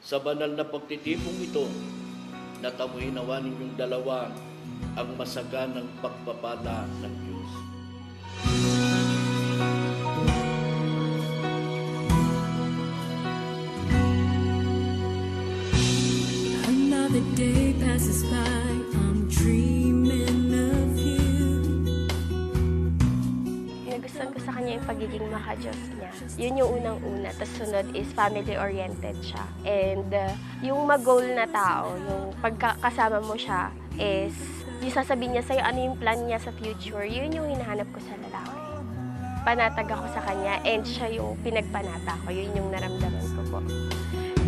Sa banal na pagtitipong ito, natamuhin nawa ninyong dalawa ang masaganang pagpapala ng Diyos. Another day passes by, I'm dreaming of you. Nagustuhan ko sa kanya yung pagiging maka-Diyos niya. Yun yung unang-una. Tapos sunod is family-oriented siya. And yung mag-goal na tao, yung pagkakasama mo siya is yung sasabihin niya sa'yo ano yung plan niya sa future, yun yung hinahanap ko sa lalaki. Panatag ako sa kanya and siya yung pinagpanata ko. Yun yung naramdaman ko po.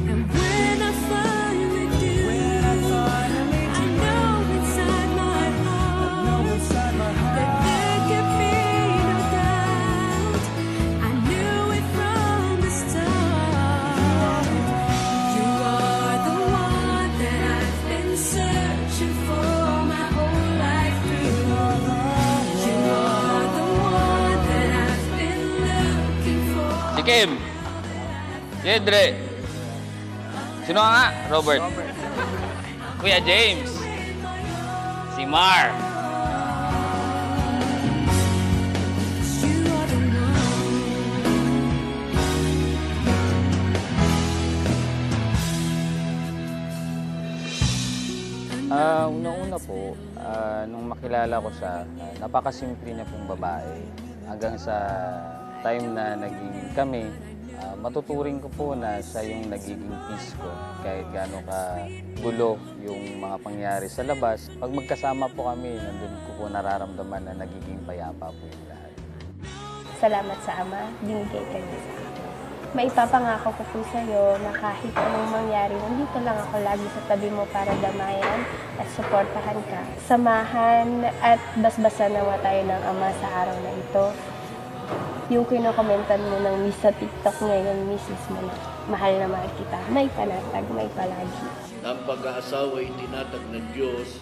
And when I finally do, I know inside my heart that there can be no doubt. I knew it from the start. You are the one that I've been searching for my whole life through. You are the one that I've been looking for. Si Kim! Yedre! Sino nga? Robert. Kuya James. Si Mar. Una-una po, nung makilala ko siya, napakasimple niya pong babae. Hanggang sa time na naging kami, matuturing ko po na siya yung nagiging peace ko. Kahit gaano ka gulo yung mga pangyari sa labas, pag magkasama po kami, nandun ko po nararamdaman na nagiging payapa po yung lahat. Salamat sa Ama, binigay ka niya sa akin. Maipapangako ko po sa'yo na kahit anong mangyari, nandito lang ako lagi sa tabi mo para damayan at suportahan ka. Samahan at basbasan nawa tayo ng Ama sa araw na ito. Yung kinokomentan mo ng miss sa TikTok ngayon, misis mo na, mahal na mahal kita. May panatag, may palagi. Ang pag-aasawa ay tinatag ng Diyos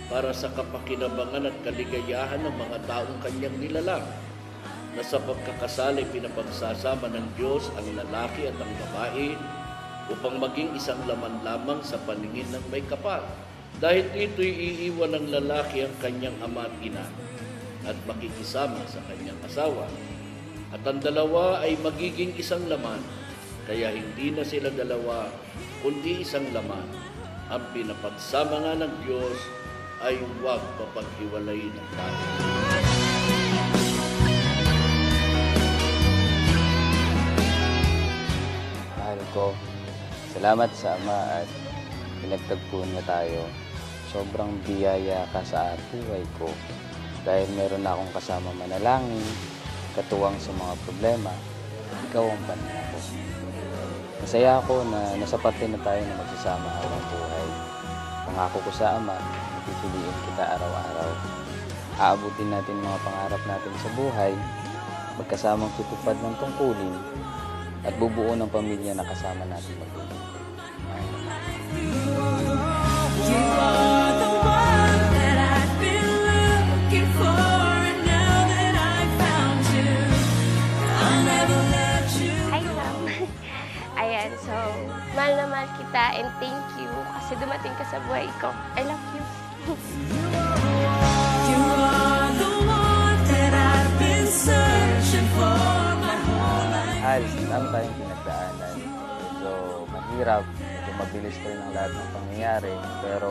para sa kapakinabangan at kaligayahan ng mga taong kanyang nilalang. Na sa pagkakasal ay pinapagsasama ng Diyos ang lalaki at ang babae upang maging isang laman lamang sa paningin ng may kapal. Dahil dito'y iiwan ng lalaki ang kanyang ama at ina at makikisama sa kanyang asawa. At ang dalawa ay magiging isang laman, kaya hindi na sila dalawa, kundi isang laman. Ang pinapagsama nga ng Diyos ay huwag papaghiwalayin ng tao. Mahal ko, salamat sa Ama at pinagtagpuan na tayo. Sobrang biyaya ka sa buhay ko dahil meron na akong kasama manalangin, katuwang sa mga problema, ikaw ang panahon ko. Masaya ako na nasapatin na tayo na magsasama habang buhay. Pangako ko sa Ama, pipiliin kita araw-araw. Aabutin natin mga pangarap natin sa buhay, magkasamang tutupad ng tungkulin, at bubuo ng pamilya na kasama natin magbibigay. You are the one that I've been looking for, and now that I found you, I'll never let you Hi, Sam. Ayan, so, mahal na mahal kita and thank you kasi dumating ka sa buhay ko. I love you. You mahal, dami tayong pinagdaanan. Medyo mahirap, medyo mabilis pa rin ang lahat ng pangyayari. Pero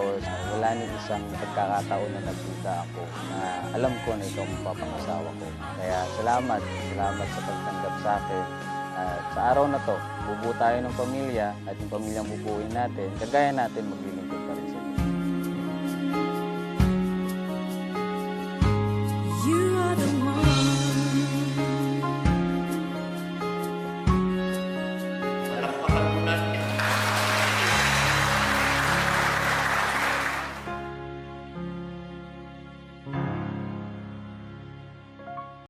wala ni isang pagkakataon na nagduda ako na alam ko na ikaw ang mapapangasawa ko. Kaya salamat sa pagtanggap sa akin. At sa araw na to, bubuo tayo ng pamilya at yung pamilyang bubuuin natin, kagaya natin maglilingkod